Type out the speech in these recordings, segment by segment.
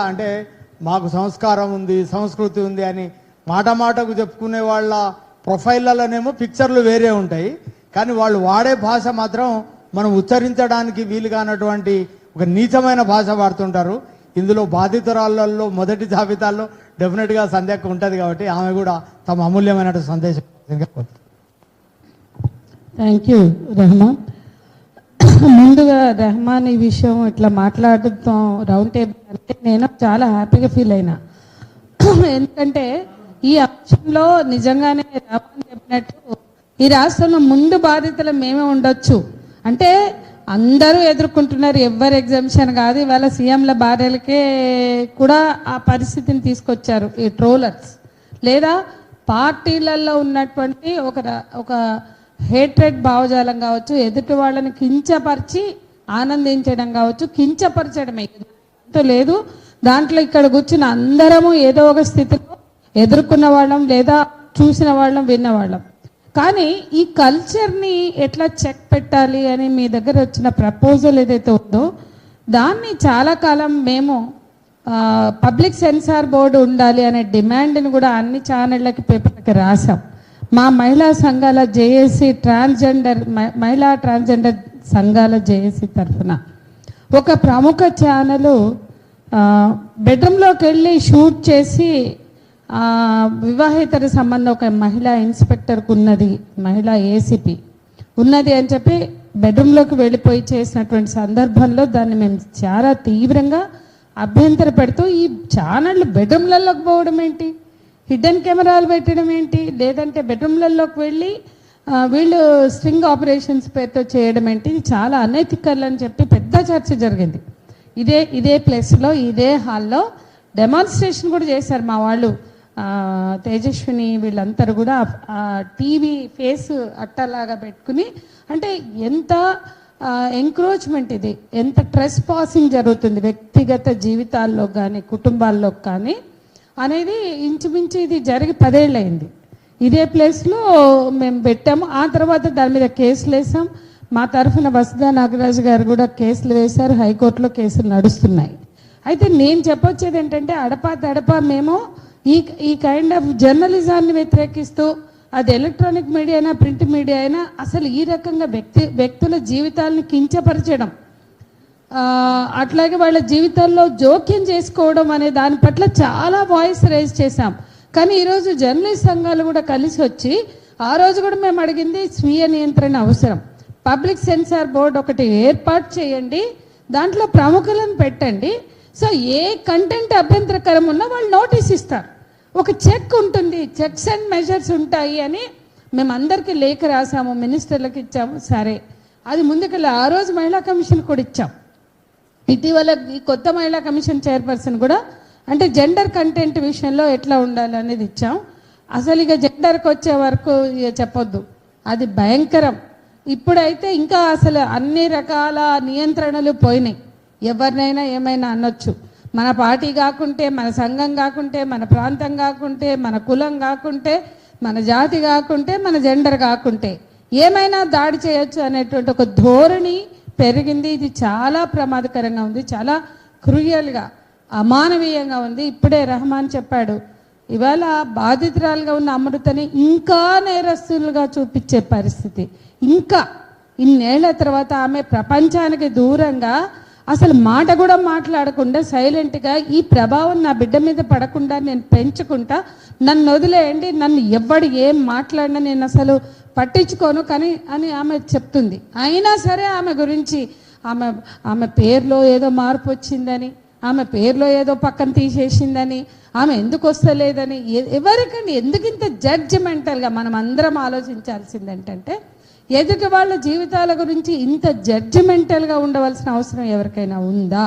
అంటే మాకు సంస్కారం ఉంది, సంస్కృతి ఉంది అని మాట మాటకు చెప్పుకునే వాళ్ళ ప్రొఫైల్లలోనేమో పిక్చర్లు వేరే ఉంటాయి, కానీ వాళ్ళు వాడే భాష మాత్రం మనం ఉచ్చరించడానికి వీలు కానటువంటి ఒక నీచమైన భాష వాడుతుంటారు. ఇందులో బాధితురాళ్ళల్లో మొదటి జాబితాల్లో డెఫినెట్గా సంధ్యకు ఉంటుంది కాబట్టి ఆమె కూడా తమ అమూల్యమైన సందేశం. Thank you Rahman. ముందుగా రెహమాన్ ఈ విషయం ఇట్లా మాట్లాడుతాం రౌండ్ టేబుల్ అంటే నేను చాలా హ్యాపీగా ఫీల్ అయినా. ఎందుకంటే ఈ అంశంలో నిజంగానే రెహమాన్ చెప్పినట్టు ఈ రాష్ట్రంలో ముందు బాధితులు మేమే ఉండొచ్చు. అంటే అందరూ ఎదుర్కొంటున్నారు, ఎవరు ఎగ్జామ్షన్ కాదు. ఇవాళ సీఎంల భార్యలకే కూడా ఆ పరిస్థితిని తీసుకొచ్చారు ఈ ట్రోలర్స్, లేదా పార్టీలలో ఉన్నటువంటి ఒక హేట్రెడ్ భావజాలం కావచ్చు, ఎదుటి వాళ్ళని కించపరిచి ఆనందించడం కావచ్చు, కించపరచడమే లేదు. దాంట్లో ఇక్కడ కూర్చుని అందరము ఏదో ఒక స్థితిలో ఎదుర్కొన్న వాళ్ళం, లేదా చూసిన వాళ్ళం, విన్నవాళ్ళం. కానీ ఈ కల్చర్ని ఎట్లా చెక్ పెట్టాలి అని మీ దగ్గర వచ్చిన ప్రపోజల్ ఏదైతే ఉందో దాన్ని చాలా కాలం మేము పబ్లిక్ సెన్సార్ బోర్డు ఉండాలి అనే డిమాండ్ని కూడా అన్ని ఛానళ్ళకి పేపర్లకి రాసాం. మా మహిళా సంఘాల జేఏసీ మహిళా ట్రాన్స్జెండర్ సంఘాల జేఏసీ తరఫున ఒక ప్రముఖ ఛానల్ బెడ్రూమ్లోకి వెళ్ళి షూట్ చేసి వివాహేతర సంబంధం ఒక మహిళా ఇన్స్పెక్టర్కు ఉన్నది, మహిళా ఏసీపీ ఉన్నది అని చెప్పి బెడ్రూమ్లోకి వెళ్ళిపోయి చేసినటువంటి సందర్భంలో దాన్ని మేము చాలా తీవ్రంగా అభ్యంతర పెడుతూ, ఈ ఛానళ్ళు బెడ్రూమ్లలోకి పోవడం ఏంటి, హిడెన్ కెమెరాలు పెట్టడం ఏంటి, లేదంటే బెడ్రూమ్లలోకి వెళ్ళి వీళ్ళు స్ట్రింగ్ ఆపరేషన్స్ పేరుతో చేయడం ఏంటి, ఇది చాలా అనైతికల్ అని చెప్పి పెద్ద చర్చ జరిగింది. ఇదే ప్లేస్లో ఇదే హాల్లో డెమాన్స్ట్రేషన్ కూడా చేశారు మా వాళ్ళు. తేజస్విని వీళ్ళందరూ కూడా టీవీ ఫేస్ అట్టలాగా పెట్టుకుని, అంటే ఎంత ఎంక్రోచ్మెంట్ ఇది, ఎంత ట్రెస్ పాసింగ్ జరుగుతుంది వ్యక్తిగత జీవితాల్లో కానీ కుటుంబాల్లో కానీ అనేది ఇంచుమించు ఇది జరిగి 10 ఏళ్ళు అయింది. ఇదే ప్లేస్లో మేము పెట్టాము. ఆ తర్వాత దాని మీద కేసులు వేసాం. మా తరఫున వసుధా నాగరాజు గారు కూడా కేసులు వేశారు, హైకోర్టులో కేసులు నడుస్తున్నాయి. అయితే నేను చెప్పొచ్చేది ఏంటంటే అడపా మేము ఈ కైండ్ ఆఫ్ జర్నలిజాన్ని వ్యతిరేకిస్తూ, అది ఎలక్ట్రానిక్ మీడియా అయినా ప్రింట్ మీడియా అయినా, అసలు ఈ రకంగా వ్యక్తుల జీవితాలను కించపరచడం, అట్లాగే వాళ్ళ జీవితాల్లో జోక్యం చేసుకోవడం అనే దాని పట్ల చాలా వాయిస్ రైజ్ చేశాం. కానీ ఈరోజు జర్నలిస్ట్ సంఘాలు కూడా కలిసి వచ్చి, ఆ రోజు కూడా మేము అడిగింది స్వీయ నియంత్రణ అవసరం, పబ్లిక్ సెన్సార్ బోర్డు ఒకటి ఏర్పాటు చేయండి, దాంట్లో ప్రముఖులను పెట్టండి. సో ఏ కంటెంట్ అభ్యంతరకరం ఉన్నా వాళ్ళు నోటీస్ ఇస్తారు, ఒక చెక్ ఉంటుంది, చెక్స్ అండ్ మెజర్స్ ఉంటాయి అని మేము అందరికీ లేఖ రాసాము, మినిస్టర్లకు ఇచ్చాము. సరే, అది ముందుకెళ్ళి ఆ రోజు మహిళా కమిషన్ కూడా ఇచ్చాం. ఇటీవల ఈ కొత్త మహిళా కమిషన్ చైర్పర్సన్ కూడా అంటే జెండర్ కంటెంట్ విషయంలో ఎట్లా ఉండాలి అనేది ఇచ్చాం. అసలు ఇక జెండర్కి వచ్చే వరకు ఇక చెప్పొద్దు, అది భయంకరం. ఇప్పుడైతే ఇంకా అసలు అన్ని రకాల నియంత్రణలు పోయినాయి, ఎవరినైనా ఏమైనా అనొచ్చు. మన పార్టీ కాకుంటే, మన సంఘం కాకుంటే, మన ప్రాంతం కాకుంటే, మన కులం కాకుంటే, మన జాతి కాకుంటే, మన జెండర్ కాకుంటే ఏమైనా దాడి చేయొచ్చు అనేటువంటి ఒక ధోరణి పెరిగింది. ఇది చాలా ప్రమాదకరంగా ఉంది, చాలా క్రూయల్గా అమానవీయంగా ఉంది. ఇప్పుడే రెహమాన్ చెప్పాడు, ఇవాళ బాధితురాలుగా ఉన్న అమృతని ఇంకా నేరస్తులుగా చూపించే పరిస్థితి. ఇంకా ఇన్నేళ్ల తర్వాత ఆమె ప్రపంచానికి దూరంగా అసలు మాట కూడా మాట్లాడకుండా సైలెంట్గా, ఈ ప్రభావం నా బిడ్డ మీద పడకుండా నేను పెంచుకుంటా, నన్ను వదిలేయండి, నన్ను ఎవ్వడు ఏం మాట్లాడినా నేను అసలు పట్టించుకోను కానీ అని ఆమె చెప్తుంది. అయినా సరే ఆమె గురించి ఆమె పేరులో ఏదో మార్పు వచ్చిందని, ఆమె పేరులో ఏదో పక్కన తీసేసిందని, ఆమె ఎందుకు వస్తలేదని, ఎవరికండి ఎందుకు ఇంత జడ్జిమెంటల్గా? మనం అందరం ఆలోచించాల్సింది ఏంటంటే, ఎదుటి వాళ్ళ జీవితాల గురించి ఇంత జడ్జిమెంటల్గా ఉండవలసిన అవసరం ఎవరికైనా ఉందా?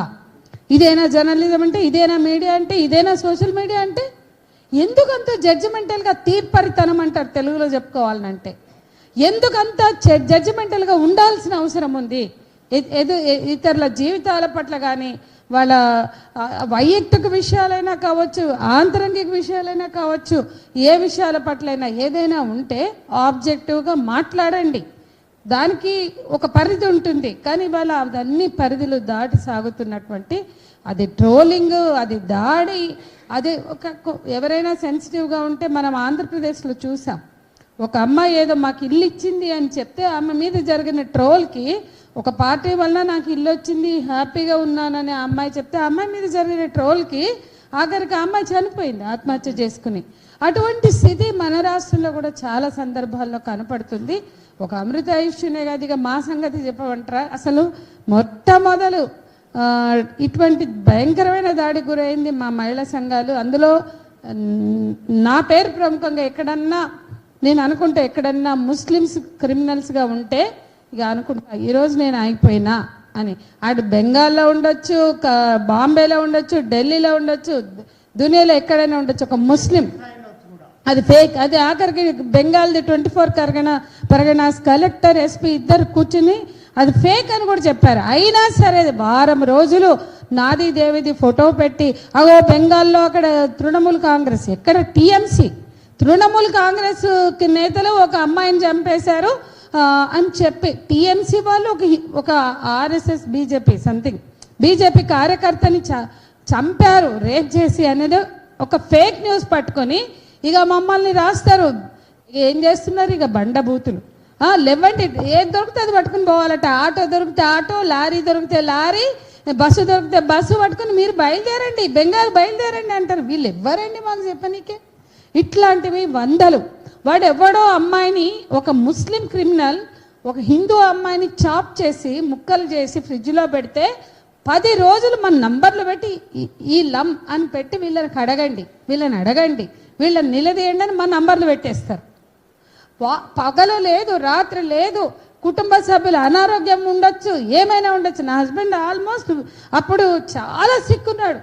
ఇదేనా జర్నలిజం అంటే, ఇదేనా మీడియా అంటే, ఇదేనా సోషల్ మీడియా అంటే? ఎందుకంత జడ్జిమెంటల్గా తీర్పరితనం అంటారు తెలుగులో చెప్పుకోవాలంటే, ఎందుకంత జడ్జిమెంటల్గా ఉండాల్సిన అవసరం ఉంది? ఇతరుల జీవితాల పట్ల కానీ, వాళ్ళ వైయక్తిక విషయాలైనా కావచ్చు, ఆంతరంగిక విషయాలైనా కావచ్చు, ఏ విషయాల పట్లైనా ఏదైనా ఉంటే ఆబ్జెక్టివ్గా మాట్లాడండి. దానికి ఒక పరిధి ఉంటుంది. కానీ ఇవాళ అన్ని పరిధులు దాటి సాగుతున్నటువంటి అది ట్రోలింగ్, అది దాడి, అది ఎవరైనా సెన్సిటివ్గా ఉంటే మనం ఆంధ్రప్రదేశ్లో చూసాం. ఒక అమ్మాయి ఏదో మాకు ఇల్లు ఇచ్చింది అని చెప్తే ఆమె మీద జరిగిన ట్రోల్కి ఒక పార్టీ వల్ల నాకు ఇల్లు వచ్చింది, హ్యాపీగా ఉన్నానని ఆ అమ్మాయి చెప్తే ఆ అమ్మాయి మీద జరిగిన ట్రోల్కి ఆఖరికి ఆ అమ్మాయి చనిపోయింది ఆత్మహత్య చేసుకుని. అటువంటి స్థితి మన రాష్ట్రంలో కూడా చాలా సందర్భాల్లో కనపడుతుంది. ఒక అమృత ఆయుష్నే కాదు, ఇక మా సంగతి చెప్పమంటారా? అసలు మొట్టమొదలు ఇటువంటి భయంకరమైన దాడికి గురైంది మా మహిళా సంఘాలు. అందులో నా పేరు ప్రముఖంగా ఎక్కడన్నా నేను అనుకుంటా, ఎక్కడన్నా ముస్లిమ్స్ క్రిమినల్స్గా ఉంటే ఇక అనుకుంటా ఈరోజు నేను ఆగిపోయినా అని. అటు బెంగాల్లో ఉండొచ్చు, బాంబేలో ఉండొచ్చు, ఢిల్లీలో ఉండొచ్చు, దునియాలో ఎక్కడైనా ఉండొచ్చు, ఒక ముస్లిం అది ఫేక్. అది ఆఖరికి బెంగాల్ది 24 పరగనాస్ కలెక్టర్, ఎస్పీ ఇద్దరు కూర్చుని అది ఫేక్ అని కూడా చెప్పారు. అయినా సరే వారం రోజులు నాది దేవిది ఫోటో పెట్టి అగో బెంగాల్లో అక్కడ తృణమూల్ కాంగ్రెస్, ఎక్కడ టీఎంసీ తృణమూల్ కాంగ్రెస్ నేతలు ఒక అమ్మాయిని చంపేశారు అని చెప్పి టీఎంసీ వాళ్ళు ఒక ఆర్ఎస్ఎస్ బీజేపీ సంథింగ్ బీజేపీ కార్యకర్తని చంపారు రేప్ చేసి అనేది ఒక ఫేక్ న్యూస్ పట్టుకొని ఇక మమ్మల్ని రాస్తారు. ఏం చేస్తున్నారు? ఇక బండబూతులు లేవండి, ఏది దొరికితే అది పట్టుకుని పోవాలట. ఆటో దొరికితే ఆటో, లారీ దొరికితే లారీ, బస్సు దొరికితే బస్సు పట్టుకుని మీరు బయలుదేరండి, బెంగాల్ బయలుదేరండి అంటారు. వీళ్ళు ఎవ్వరండి మాకు చెప్పనీకే? ఇట్లాంటివి వందలు. వాడు ఎవడో అమ్మాయిని, ఒక ముస్లిం క్రిమినల్ ఒక హిందూ అమ్మాయిని చాప్ చేసి ముక్కలు చేసి ఫ్రిడ్జ్లో పెడితే 10 రోజులు మన నంబర్లు పెట్టి ఈ లం అని పెట్టి వీళ్ళని అడగండి, వీళ్ళని నిలదీయండి అని మన నంబర్లు పెట్టేస్తారు. పగలు లేదు, రాత్రి లేదు, కుటుంబ సభ్యులు అనారోగ్యం ఉండొచ్చు, ఏమైనా ఉండొచ్చు. నా హస్బెండ్ ఆల్మోస్ట్ అప్పుడు చాలా సిక్కున్నాడు,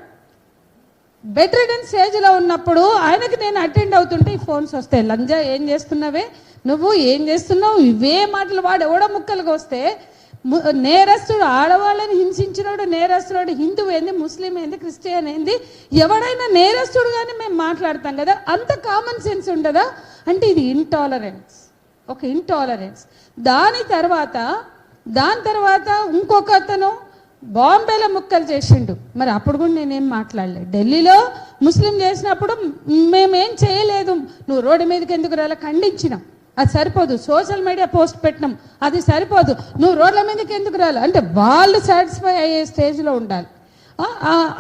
బెడ్ రిడన్ స్టేజ్లో ఉన్నప్పుడు ఆయనకి నేను అటెండ్ అవుతుంటే ఈ ఫోన్స్ వస్తాయి. లంజా ఏం చేస్తున్నావే, నువ్వు ఏం చేస్తున్నావు, ఇవే మాటలు. వాడు ఎవడో ముక్కలుగా వస్తే నేరస్తుడు, ఆడవాళ్ళని హింసించినోడు నేరస్తుడు, హిందూ ఏంది, ముస్లిం ఏంది, క్రిస్టియన్ ఏంది, ఎవడైనా నేరస్తుడు కానీ మేము మాట్లాడతాం కదా. అంత కామన్ సెన్స్ ఉండదా? అంటే ఇది ఇంటాలరెన్స్, ఒక ఇంటాలరెన్స్. దాని తర్వాత ఇంకొక అతను బాంబేలో ముక్కలు చేసిండు. మరి అప్పుడు కూడా నేనేం మాట్లాడలేదు. ఢిల్లీలో ముస్లిం చేసినప్పుడు మేమేం చేయలేదు, నువ్వు రోడ్డు మీదకి ఎందుకు రాలే ఖండించినాం, అది సరిపోదు. సోషల్ మీడియా పోస్ట్ పెట్టినాం, అది సరిపోదు, నువ్వు రోడ్ల మీదకి ఎందుకు రాలి అంటే వాళ్ళు సాటిస్ఫై అయ్యే స్టేజ్లో ఉండాలి.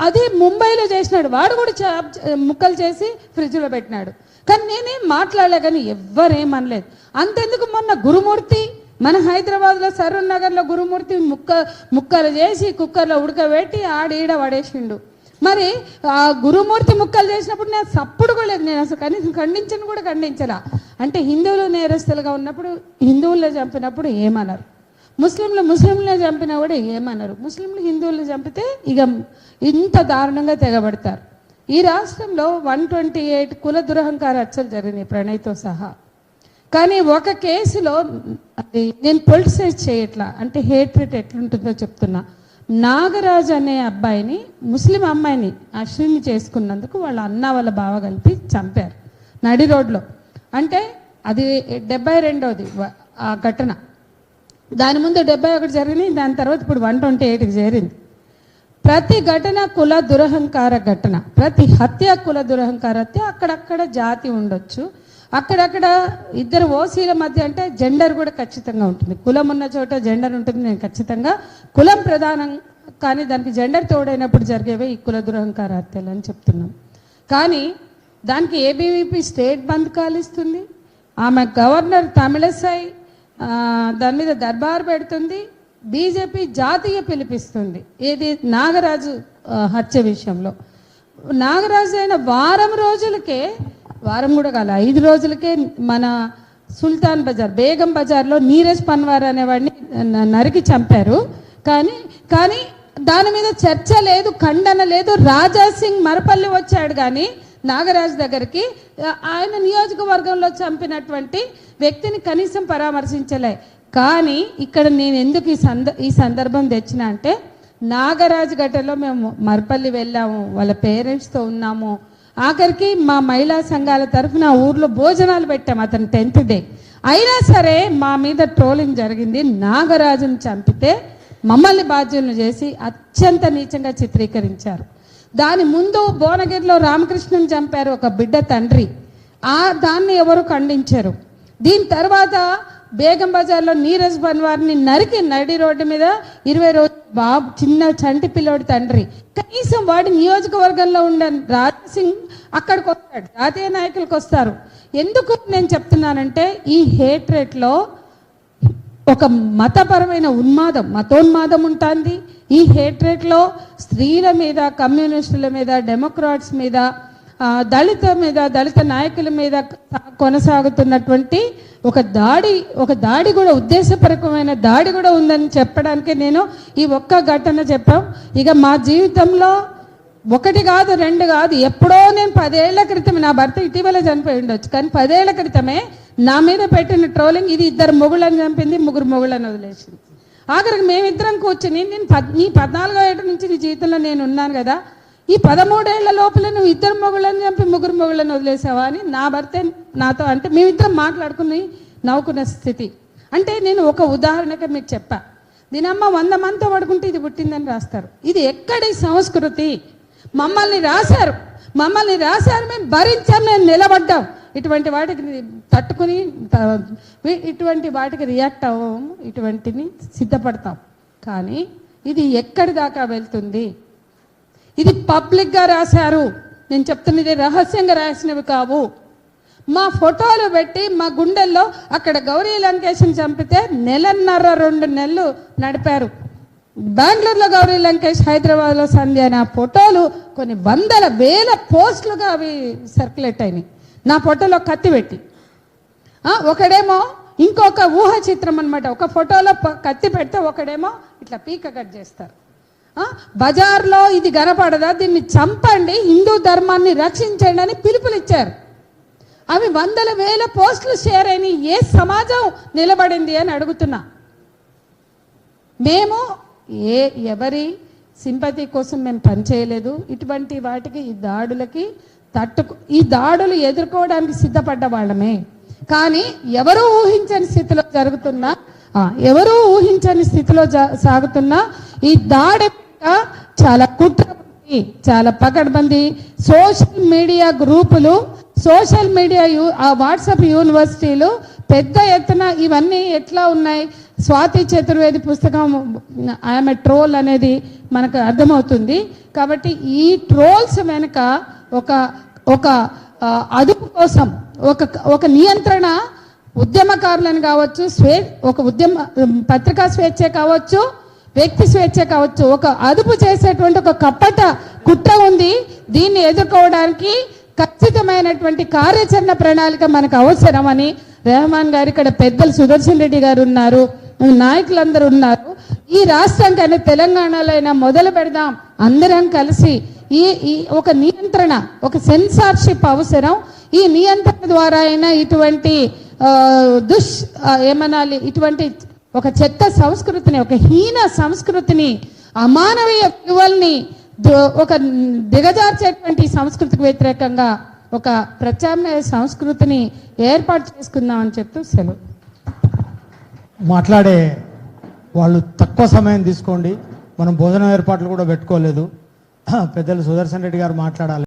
అది ముంబైలో చేసినాడు, వాడు కూడా ముక్కలు చేసి ఫ్రిడ్జ్లో పెట్టినాడు. కానీ నేనేం మాట్లాడలే, కానీ ఎవ్వరేమనలేదు. అంతెందుకు మొన్న గురుమూర్తి మన హైదరాబాద్లో సరూర్ నగర్లో గురుమూర్తి ముక్కలు చేసి కుక్కర్లో ఉడకబెట్టి ఆడ పడేసిండు. మరి ఆ గురుమూర్తి ముక్కలు చేసినప్పుడు నేను సప్పుడు కూడా లేదు, నేను అసలు కనీసం ఖండించలా. అంటే హిందువులు నేరస్తులుగా ఉన్నప్పుడు హిందువుల్లో చంపినప్పుడు ఏమన్నారు, ముస్లింలు చంపినా కూడా ఏమన్నారు, ముస్లింలు హిందువులు చంపితే ఇక ఇంత దారుణంగా తెగబడతారు. ఈ రాష్ట్రంలో 128 కుల దురహంకార హత్యలు జరిగినాయి ప్రణయ్తో సహా. కానీ ఒక కేసులో అది నేను పొలిటిసైజ్ చేయట్లా, అంటే హేట్రెట్ ఎట్లుంటుందో చెప్తున్నా. నాగరాజు అనే అబ్బాయిని, ముస్లిం అమ్మాయిని అశ్విని చేసుకున్నందుకు వాళ్ళ అన్న వాళ్ళ బావ కలిపి చంపారు నడి రోడ్లో. అంటే అది 72ది ఆ ఘటన. దాని ముందు 71 జరిగినాయి, దాని తర్వాత ఇప్పుడు 128కి చేరింది. ప్రతి ఘటన కుల దురహంకార ఘటన, ప్రతి హత్య కుల దురహంకార హత్య. అక్కడక్కడ జాతి ఉండొచ్చు, అక్కడక్కడ ఇద్దరు ఓసీల మధ్య అంటే జెండర్ కూడా ఖచ్చితంగా ఉంటుంది. కులం ఉన్న చోట జెండర్ ఉంటుంది, నేను ఖచ్చితంగా కులం ప్రధానం, కానీ దానికి జెండర్ తోడైనప్పుడు జరిగేవే ఈ కుల దురహంకార హత్యలు అని చెప్తున్నాం. కానీ దానికి ఏబీవీపీ స్టేట్ బంద్ కాలిస్తుంది, ఆమె గవర్నర్ తమిళసై దాని మీద దర్బార్ పెడుతుంది, బీజేపీ జాతీయ పిలిపిస్తుంది. ఏది నాగరాజు హత్య విషయంలో. నాగరాజు అయిన వారం కూడా కాదు 5 రోజులకే మన సుల్తాన్ బజార్, బేగం బజార్లో నీరజ్ పన్వార్ అనేవాడిని నరికి చంపారు. కానీ దాని మీద చర్చ లేదు, ఖండన లేదు. రాజా సింగ్ మరపల్లి వచ్చాడు కానీ నాగరాజు దగ్గరికి, ఆయన నియోజకవర్గంలో చంపినటువంటి వ్యక్తిని కనీసం పరామర్శించలే. కానీ ఇక్కడ నేను ఎందుకు ఈ సందర్భం తెచ్చిన అంటే, నాగరాజు ఘటనలో మేము మరపల్లి వెళ్ళాము, వాళ్ళ పేరెంట్స్తో ఉన్నాము. ఆఖరికి మా మహిళా సంఘాల తరఫున ఊర్లో భోజనాలు పెట్టాము అతను 10th డే. అయినా సరే మా మీద ట్రోలింగ్ జరిగింది. నాగరాజును చంపితే మమ్మల్ని బాధ్యులను చేసి అత్యంత నీచంగా చిత్రీకరించారు. దాని ముందు భువనగిరిలో రామకృష్ణను చంపారు ఒక బిడ్డ తండ్రి, దాన్ని ఎవరు ఖండించారు. దీని తర్వాత బేగం బజార్లో నీరజ్ బన్వార్ని నరికి నడి రోడ్డు మీద 20 రోజులు బాబు చిన్న చంటి పిల్లోడి తండ్రి, కనీసం వాడి నియోజకవర్గంలో ఉండే రాజసింగ్ అక్కడికి వస్తాడు, జాతీయ నాయకులకు వస్తారు. ఎందుకు నేను చెప్తున్నానంటే ఈ హేట్రేట్లో ఒక మతపరమైన మతోన్మాదం ఉంటుంది. ఈ హేట్రేట్లో స్త్రీల మీద, కమ్యూనిస్టుల మీద, డెమోక్రాట్స్ మీద, దళిత నాయకుల మీద కొనసాగుతున్నటువంటి ఒక దాడి కూడా, ఉద్దేశపూర్వకమైన దాడి కూడా ఉందని చెప్పడానికి నేను ఈ ఒక్క ఘటన చెప్పాం. ఇక మా జీవితంలో 1 కాదు 2 కాదు, ఎప్పుడో నేను 10 ఏళ్ల క్రితం, నా భర్త ఇటీవల చనిపోయి ఉండొచ్చు, కానీ 10 ఏళ్ల క్రితమే నా మీద పెట్టిన ట్రోలింగ్ ఇది 2 మొగుళ్ళని చంపింది, 3 మొగుళ్ళని వదిలేసింది. ఆఖరికి మేమిద్దరం కూర్చుని నేను నీ 14వ ఏట నుంచి నీ జీవితంలో నేను ఉన్నాను కదా, ఈ 13 ఏళ్ల లోపల నువ్వు 2 మొగుళ్ళని చంపి 3 మొగుళ్ళని వదిలేసావా అని నా భర్తే నాతో అంటే మేమిద్దరం మాట్లాడుకుని నవ్వుకున్న స్థితి. అంటే నేను ఒక ఉదాహరణగా మీకు చెప్పా. దీనమ్మ 100 మందితో పడుకుంటే ఇది పుట్టిందని రాస్తారు. ఇది ఎక్కడి సంస్కృతి? మమ్మల్ని రాశారు, మేము భరించాం, మేము నిలబడ్డాం. ఇటువంటి వాటికి తట్టుకుని ఇటువంటి వాటికి రియాక్ట్ అవ్వము, ఇటువంటిని సిద్ధపడతాం. కానీ ఇది ఎక్కడి దాకా వెళ్తుంది? ఇది పబ్లిక్గా రాశారు, నేను చెప్తున్నది రహస్యంగా రాసినవి కావు. మా ఫోటోలు పెట్టి మా గుండెల్లో అక్కడ గౌరీ లంకేష్ని చంపితే 1.5-2 నెలలు నడిపారు. బెంగళూరులో గౌరీ లంకేష్, హైదరాబాద్లో సంధ్య అనే ఫోటోలు కొన్ని 100,000 పోస్టులుగా అవి సర్క్యులేట్ అయినాయి. నా ఫోటోలో కత్తి పెట్టి, ఒకడేమో ఇంకొక ఊహ చిత్రం అనమాట, ఒక ఫోటోలో కత్తి పెడితే ఒకడేమో ఇట్లా పీక కట్ చేస్తారు. బజార్లో ఇది కనపడదా, దీన్ని చంపండి, హిందూ ధర్మాన్ని రక్షించండి అని పిలుపులు ఇచ్చారు. అవి 100,000 పోస్టులు షేర్ అయినాయి. ఏ సమాజం నిలబడింది అని అడుగుతున్నా. మేము ఎవరి సింపతి కోసం మేము పనిచేయలేదు. ఇటువంటి వాటికి ఈ దాడులు ఎదుర్కోవడానికి సిద్ధపడ్డ వాళ్ళమే. కానీ ఎవరూ ఊహించని స్థితిలో సాగుతున్న ఈ దాడి చాలా కుట్ర, చాలా పకడ్బందీ సోషల్ మీడియా గ్రూపులు, సోషల్ మీడియా వాట్సాప్ యూనివర్సిటీలు పెద్ద ఎత్తున ఇవన్నీ ఎట్లా ఉన్నాయి. స్వాతి చతుర్వేది పుస్తకం ఆమె ట్రోల్ అనేది మనకు అర్థమవుతుంది. కాబట్టి ఈ ట్రోల్స్ వెనుక ఒక అదుపు కోసం, ఒక నియంత్రణ, ఉద్యమకారులను కావచ్చు, పత్రికా స్వేచ్ఛ కావచ్చు, వ్యక్తి స్వేచ్ఛ కావచ్చు, ఒక అదుపు చేసేటువంటి ఒక కపట కుట్ర ఉంది. దీన్ని ఎదుర్కోవడానికి ఖచ్చితమైనటువంటి కార్యాచరణ ప్రణాళిక మనకు అవసరమని రెహమాన్ గారు, ఇక్కడ పెద్దలు సుదర్శన్ రెడ్డి గారు ఉన్నారు, నాయకులందరూ ఉన్నారు. ఈ రాష్ట్రం కానీ తెలంగాణలో అయినా మొదలు పెడదాం, అందరం కలిసి. ఈ ఒక నియంత్రణ, ఒక సెన్సార్షిప్ అవసరం. ఈ నియంత్రణ ద్వారా అయినా ఇటువంటి ఇటువంటి ఒక చెత్త సంస్కృతిని, ఒక హీన సంస్కృతిని, అమానవీయ విలువల్ని ఒక దిగజార్చేటువంటి సంస్కృతికి వ్యతిరేకంగా ఒక ప్రత్యామ్నాయ సంస్కృతిని ఏర్పాటు చేసుకుందామని చెప్తూ సెలవు. మాట్లాడే వాళ్ళు తక్కువ సమయం తీసుకోండి. మనం భోజనం ఏర్పాట్లు కూడా పెట్టుకోలేదు. పెద్దలు సుదర్శన్ రెడ్డి గారు మాట్లాడాలి.